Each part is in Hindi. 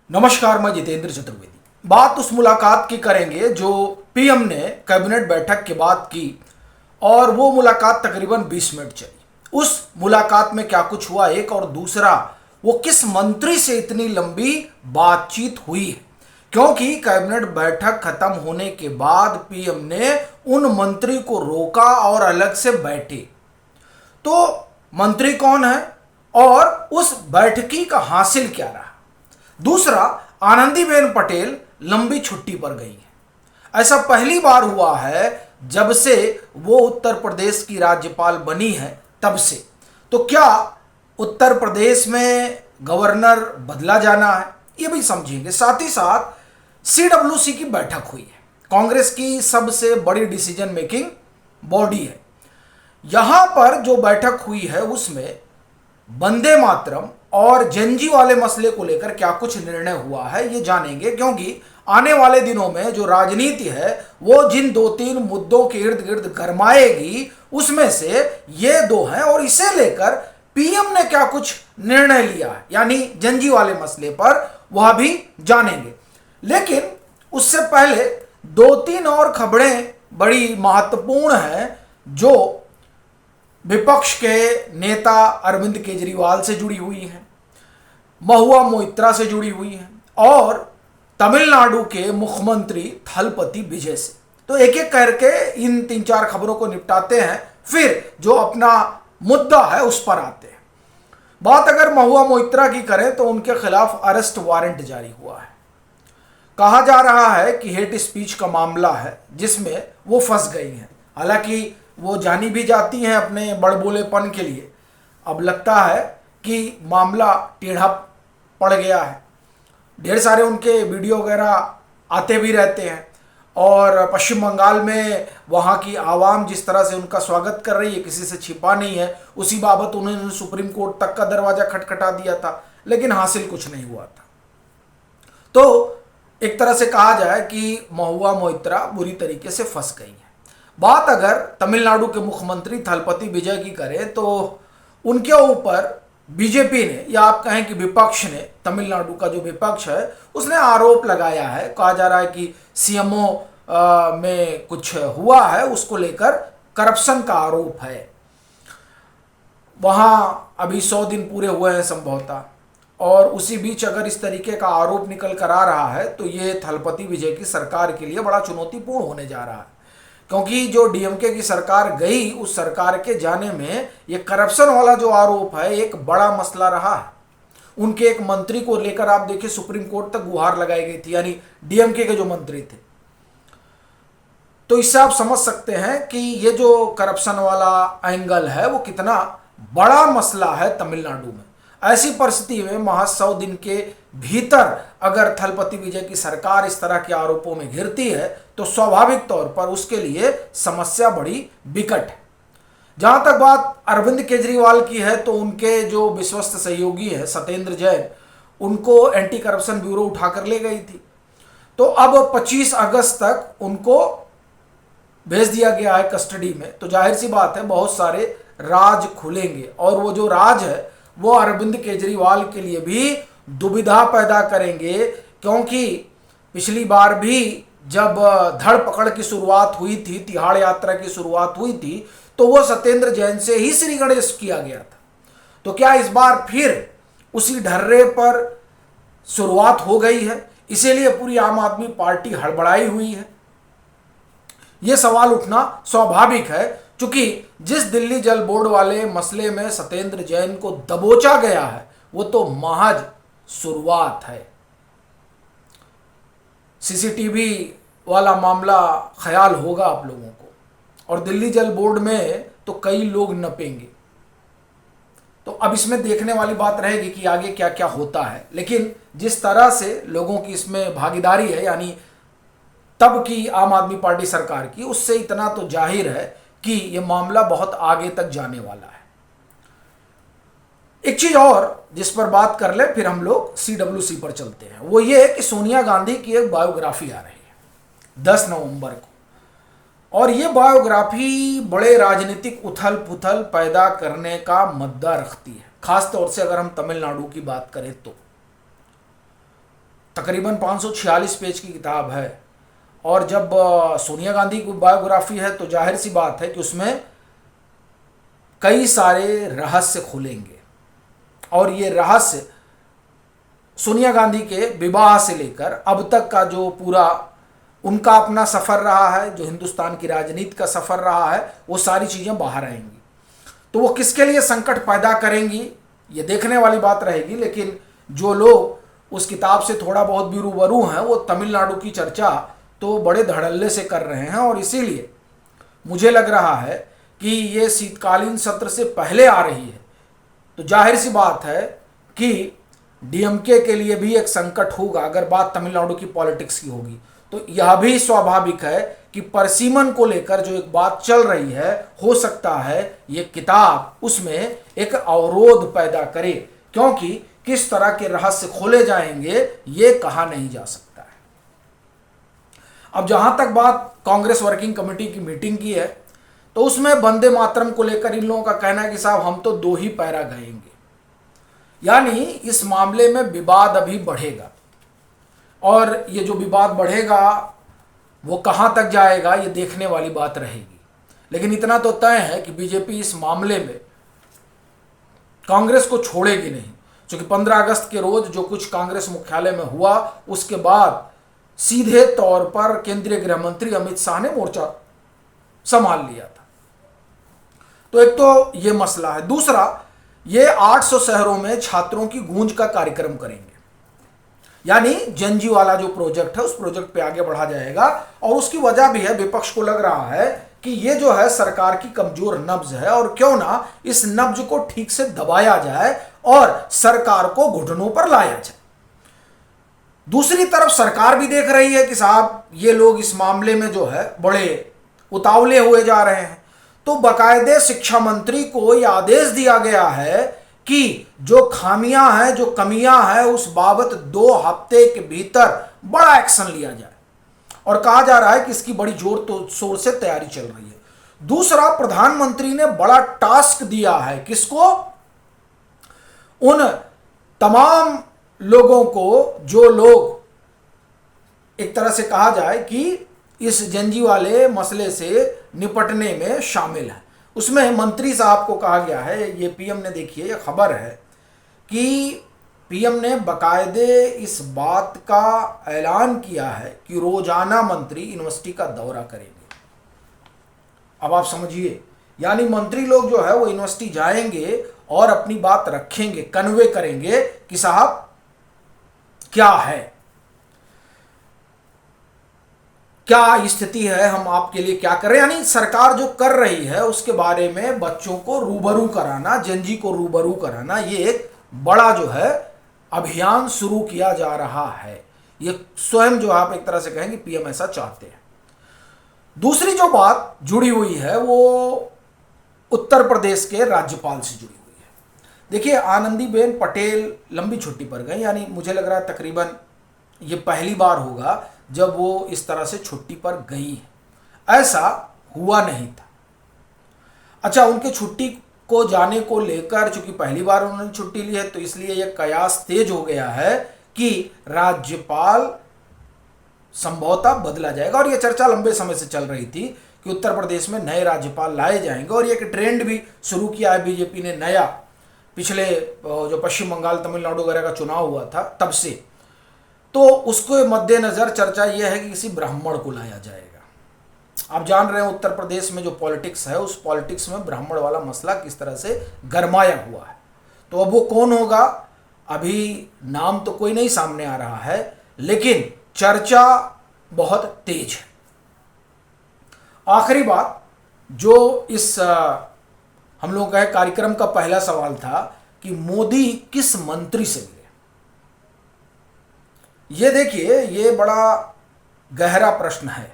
नमस्कार, मैं जितेंद्र चतुर्वेदी। बात उस मुलाकात की करेंगे जो पीएम ने कैबिनेट बैठक के बाद की और वो मुलाकात तकरीबन 20 मिनट चली। उस मुलाकात में क्या कुछ हुआ एक, और दूसरा वो किस मंत्री से इतनी लंबी बातचीत हुई है, क्योंकि कैबिनेट बैठक खत्म होने के बाद पीएम ने उन मंत्री को रोका और अलग से बैठे। तो मंत्री कौन है और उस बैठकी का हासिल क्या रहा। दूसरा, आनंदीबेन पटेल लंबी छुट्टी पर गई है। ऐसा पहली बार हुआ है जब से वो उत्तर प्रदेश की राज्यपाल बनी है तब से। तो क्या उत्तर प्रदेश में गवर्नर बदला जाना है, ये भी समझेंगे। साथ ही साथ सीडब्ल्यूसी की बैठक हुई है, कांग्रेस की सबसे बड़ी डिसीजन मेकिंग बॉडी है। यहां पर जो बैठक हुई है उसमें वंदे मातरम और जेनजी वाले मसले को लेकर क्या कुछ निर्णय हुआ है ये जानेंगे, क्योंकि आने वाले दिनों में जो राजनीति है वो जिन दो तीन मुद्दों के इर्द गिर्द गरमाएगी उसमें से ये दो हैं, और इसे लेकर पीएम ने क्या कुछ निर्णय लिया है यानी जेनजी वाले मसले पर, वह भी जानेंगे। लेकिन उससे पहले दो तीन और खबरें बड़ी महत्वपूर्ण हैं जो विपक्ष के नेता अरविंद केजरीवाल से जुड़ी हुई हैं, महुआ मोइत्रा से जुड़ी हुई हैं और तमिलनाडु के मुख्यमंत्री थलपति विजय से। तो एक एक करके इन तीन चार खबरों को निपटाते हैं, फिर जो अपना मुद्दा है उस पर आते हैं। बात अगर महुआ मोइत्रा की करें तो उनके खिलाफ अरेस्ट वारंट जारी हुआ है। कहा जा रहा है कि हेट स्पीच का मामला है जिसमें वो फंस गई हैं। हालांकि वो जानी भी जाती हैं अपने बड़बोलेपन के लिए। अब लगता है कि मामला टेढ़ा पड़ गया है। ढेर सारे उनके वीडियो वगैरह आते भी रहते हैं और पश्चिम बंगाल में वहाँ की आवाम जिस तरह से उनका स्वागत कर रही है, किसी से छिपा नहीं है। उसी बाबत उन्होंने सुप्रीम कोर्ट तक का दरवाजा खटखटा दिया था, लेकिन हासिल कुछ नहीं हुआ था। तो एक तरह से कहा जाए कि महुआ मोइत्रा बुरी तरीके से फंस गई है। बात अगर तमिलनाडु के मुख्यमंत्री थलपति विजय की करें तो उनके ऊपर बीजेपी ने, या आप कहें कि विपक्ष ने, तमिलनाडु का जो विपक्ष है उसने आरोप लगाया है। कहा जा रहा है कि सीएमओ में कुछ हुआ है, उसको लेकर करप्शन का आरोप है। वहां अभी 100 दिन पूरे हुए हैं संभवतः, और उसी बीच अगर इस तरीके का आरोप निकल कर आ रहा है तो ये थलपति विजय की सरकार के लिए बड़ा चुनौतीपूर्ण होने जा रहा है, क्योंकि जो डीएमके की सरकार गई उस सरकार के जाने में ये करप्शन वाला जो आरोप है एक बड़ा मसला रहा है। उनके एक मंत्री को लेकर आप देखिए सुप्रीम कोर्ट तक गुहार लगाई गई थी, यानी डीएमके के जो मंत्री थे। तो इससे आप समझ सकते हैं कि ये जो करप्शन वाला एंगल है वो कितना बड़ा मसला है तमिलनाडु में। ऐसी परिस्थिति में महज 100 दिन के भीतर अगर थलपति विजय की सरकार इस तरह के आरोपों में घिरती है तो स्वाभाविक तौर पर उसके लिए समस्या बड़ी विकट है। जहां तक बात अरविंद केजरीवाल की है तो उनके जो विश्वस्त सहयोगी है सत्येंद्र जैन, उनको एंटी करप्शन ब्यूरो उठाकर ले गई थी। तो अब 25 अगस्त तक उनको भेज दिया गया है कस्टडी में। तो जाहिर सी बात है बहुत सारे राज खुलेंगे, और वो जो राज है वो अरविंद केजरीवाल के लिए भी दुविधा पैदा करेंगे, क्योंकि पिछली बार भी जब धड़ पकड़ की शुरुआत हुई थी, तिहाड़ यात्रा की शुरुआत हुई थी, तो वो सत्येंद्र जैन से ही श्री गणेश किया गया था। तो क्या इस बार फिर उसी ढर्रे पर शुरुआत हो गई है, इसीलिए पूरी आम आदमी पार्टी हड़बड़ाई हुई है? ये सवाल उठना स्वाभाविक है, क्योंकि जिस दिल्ली जल बोर्ड वाले मसले में सत्येंद्र जैन को दबोचा गया है वो तो महज शुरुआत है। सीसीटीवी वाला मामला ख्याल होगा आप लोगों को, और दिल्ली जल बोर्ड में तो कई लोग नपेंगे। तो अब इसमें देखने वाली बात रहेगी कि आगे क्या क्या होता है। लेकिन जिस तरह से लोगों की इसमें भागीदारी है, यानी तब की आम आदमी पार्टी सरकार की, उससे इतना तो जाहिर है कि यह मामला बहुत आगे तक जाने वाला है। एक चीज और जिस पर बात कर ले फिर हम लोग सीडब्ल्यूसी पर चलते हैं, वो ये है कि सोनिया गांधी की एक बायोग्राफी आ रही है 10 नवंबर को, और ये बायोग्राफी बड़े राजनीतिक उथल पुथल पैदा करने का मुद्दा रखती है, खासतौर से अगर हम तमिलनाडु की बात करें तो। तकरीबन 546 पेज की किताब है। और जब सोनिया गांधी की बायोग्राफी है तो जाहिर सी बात है कि उसमें कई सारे रहस्य खुलेंगे। और ये रहस्य सोनिया गांधी के विवाह से लेकर अब तक का जो पूरा उनका अपना सफ़र रहा है, जो हिंदुस्तान की राजनीति का सफ़र रहा है, वो सारी चीज़ें बाहर आएंगी। तो वो किसके लिए संकट पैदा करेंगी ये देखने वाली बात रहेगी। लेकिन जो लोग उस किताब से थोड़ा बहुत भी रूबरू हैं वो तमिलनाडु की चर्चा तो बड़े धड़ल्ले से कर रहे हैं। और इसीलिए मुझे लग रहा है कि ये शीतकालीन सत्र से पहले आ रही है। तो जाहिर सी बात है कि डीएमके के लिए भी एक संकट होगा अगर बात तमिलनाडु की पॉलिटिक्स की होगी। तो यह भी स्वाभाविक है कि परसीमन को लेकर जो एक बात चल रही है, हो सकता है ये किताब उसमें एक अवरोध पैदा करे, क्योंकि किस तरह के रहस्य खोले जाएंगे ये कहा नहीं जा सकता है। अब जहां तक बात कांग्रेस वर्किंग कमेटी की मीटिंग की है तो उसमें वंदे मातरम को लेकर इन लोगों का कहना है कि साहब हम तो 2 ही पैरा गाएंगे। यानी इस मामले में विवाद अभी बढ़ेगा और ये जो विवाद बढ़ेगा वो कहां तक जाएगा ये देखने वाली बात रहेगी। लेकिन इतना तो तय है कि बीजेपी इस मामले में कांग्रेस को छोड़ेगी नहीं, क्योंकि 15 अगस्त के रोज जो कुछ कांग्रेस मुख्यालय में हुआ उसके बाद सीधे तौर पर केंद्रीय गृह मंत्री अमित शाह ने मोर्चा संभाल लिया था। तो एक तो ये मसला है। दूसरा, ये 800 शहरों में छात्रों की गूंज का कार्यक्रम करेंगे, यानी जनजी वाला जो प्रोजेक्ट है उस प्रोजेक्ट पे आगे बढ़ा जाएगा। और उसकी वजह भी है, विपक्ष को लग रहा है कि ये जो है सरकार की कमजोर नब्ज है और क्यों ना इस नब्ज को ठीक से दबाया जाए और सरकार को घुटनों पर लाया जाए। दूसरी तरफ सरकार भी देख रही है कि साहब ये लोग इस मामले में जो है बड़े उतावले हुए जा रहे हैं। तो बाकायदे शिक्षा मंत्री को यह आदेश दिया गया है कि जो खामियां हैं, जो कमियां हैं, उस बाबत 2 हफ्ते के भीतर बड़ा एक्शन लिया जाए। और कहा जा रहा है कि इसकी बड़ी जोर शोर से तैयारी चल रही है। दूसरा, प्रधानमंत्री ने बड़ा टास्क दिया है किसको? उन तमाम लोगों को जो लोग एक तरह से कहा जाए कि इस जनजी वाले मसले से निपटने में शामिल है। उसमें मंत्री साहब को कहा गया है, ये पीएम ने, देखिए ये खबर है कि पीएम ने बाकायदे इस बात का ऐलान किया है कि रोजाना मंत्री यूनिवर्सिटी का दौरा करेंगे। अब आप समझिए, यानी मंत्री लोग जो है वो यूनिवर्सिटी जाएंगे और अपनी बात रखेंगे, कन्वे करेंगे कि साहब क्या है, क्या स्थिति है, हम आपके लिए क्या कर रहे हैं। यानी सरकार जो कर रही है उसके बारे में बच्चों को रूबरू कराना, जनजी को रूबरू कराना, ये एक बड़ा जो है अभियान शुरू किया जा रहा है। ये स्वयं जो आप एक तरह से कहेंगे पीएम ऐसा चाहते हैं। दूसरी जो बात जुड़ी हुई है वो उत्तर प्रदेश के राज्यपाल से जुड़ी हुई है। देखिए, आनंदीबेन पटेल लंबी छुट्टी पर गए, यानी मुझे लग रहा है तकरीबन ये पहली बार होगा जब वो इस तरह से छुट्टी पर गई है। ऐसा हुआ नहीं था। अच्छा, उनके छुट्टी को जाने को लेकर चूंकि पहली बार उन्होंने छुट्टी ली है तो इसलिए यह कयास तेज हो गया है कि राज्यपाल संभवतः बदला जाएगा। और यह चर्चा लंबे समय से चल रही थी कि उत्तर प्रदेश में नए राज्यपाल लाए जाएंगे और एक ट्रेंड भी शुरू किया है बीजेपी ने नया, पिछले जो पश्चिम बंगाल तमिलनाडु वगैरह का चुनाव हुआ था तब से। तो उसके मद्देनजर चर्चा यह है कि किसी ब्राह्मण को लाया जाएगा। आप जान रहे हैं उत्तर प्रदेश में जो पॉलिटिक्स है उस पॉलिटिक्स में ब्राह्मण वाला मसला किस तरह से गरमाया हुआ है। तो अब वो कौन होगा, अभी नाम तो कोई नहीं सामने आ रहा है, लेकिन चर्चा बहुत तेज है। आखिरी बात जो इस हम लोगों का कार्यक्रम का पहला सवाल था कि मोदी किस मंत्री से मिले। ये देखिए, ये बड़ा गहरा प्रश्न है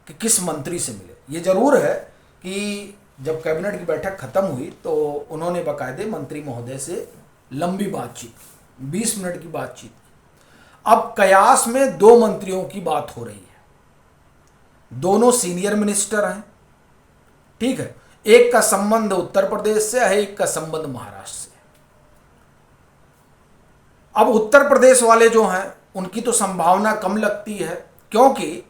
कि किस मंत्री से मिले। ये जरूर है कि जब कैबिनेट की बैठक खत्म हुई तो उन्होंने बाकायदे मंत्री महोदय से लंबी बातचीत, 20 मिनट की बातचीत। अब कयास में 2 मंत्रियों की बात हो रही है, दोनों सीनियर मिनिस्टर हैं, ठीक है। एक का संबंध उत्तर प्रदेश से है, एक का संबंध महाराष्ट्र से। अब उत्तर प्रदेश वाले जो हैं उनकी तो संभावना कम लगती है, क्योंकि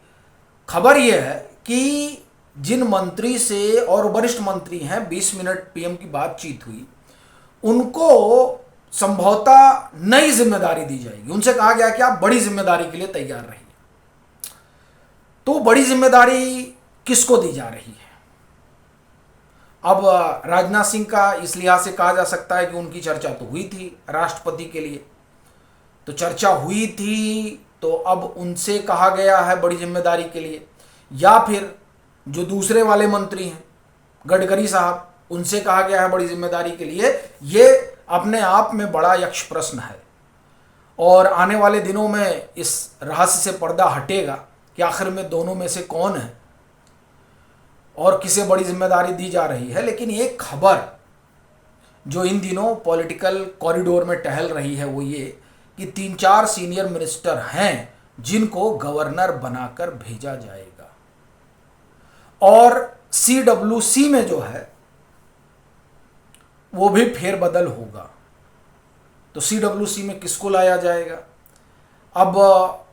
खबर यह है कि जिन मंत्री से और वरिष्ठ मंत्री हैं 20 मिनट पीएम की बातचीत हुई, उनको संभवतः नई जिम्मेदारी दी जाएगी। उनसे कहा गया कि आप बड़ी जिम्मेदारी के लिए तैयार रहिए। तो बड़ी जिम्मेदारी किसको दी जा रही है? अब राजनाथ सिंह का इस लिहाज से कहा जा सकता है कि उनकी चर्चा तो हुई थी राष्ट्रपति के लिए, तो चर्चा हुई थी, तो अब उनसे कहा गया है बड़ी जिम्मेदारी के लिए, या फिर जो दूसरे वाले मंत्री हैं गडकरी साहब, उनसे कहा गया है बड़ी जिम्मेदारी के लिए। ये अपने आप में बड़ा यक्ष प्रश्न है और आने वाले दिनों में इस रहस्य से पर्दा हटेगा कि आखिर में दोनों में से कौन है और किसे बड़ी जिम्मेदारी दी जा रही है। लेकिन एक खबर जो इन दिनों पॉलिटिकल कॉरिडोर में टहल रही है वो ये कि 3-4 सीनियर मिनिस्टर हैं जिनको गवर्नर बनाकर भेजा जाएगा, और CWC में जो है वो भी फेरबदल होगा। तो CWC में किसको लाया जाएगा? अब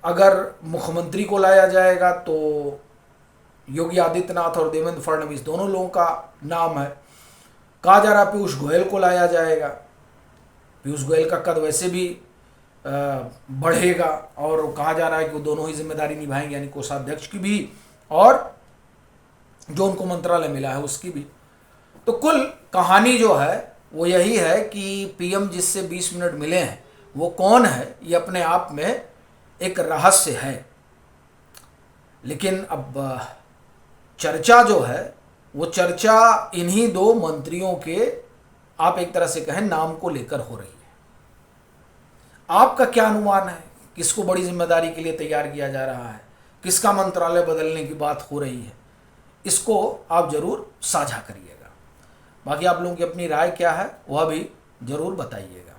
अगर मुख्यमंत्री को लाया जाएगा तो योगी आदित्यनाथ और देवेंद्र फडणवीस दोनों लोगों का नाम है। कहा जा रहा पीयूष गोयल को लाया जाएगा। पीयूष गोयल का कद वैसे भी बढ़ेगा और कहा जा रहा है कि वो दोनों ही जिम्मेदारी निभाएंगे, यानी कोषाध्यक्ष की भी और जो उनको मंत्रालय मिला है उसकी भी। तो कुल कहानी जो है वो यही है कि पीएम जिससे 20 मिनट मिले हैं वो कौन है, ये अपने आप में एक रहस्य है। लेकिन अब चर्चा जो है वो चर्चा इन्हीं 2 मंत्रियों के, आप एक तरह से कहें, नाम को लेकर हो रही है। आपका क्या अनुमान है? किसको बड़ी जिम्मेदारी के लिए तैयार किया जा रहा है? किसका मंत्रालय बदलने की बात हो रही है? इसको आप जरूर साझा करिएगा। बाकी आप लोगों की अपनी राय क्या है वह भी जरूर बताइएगा।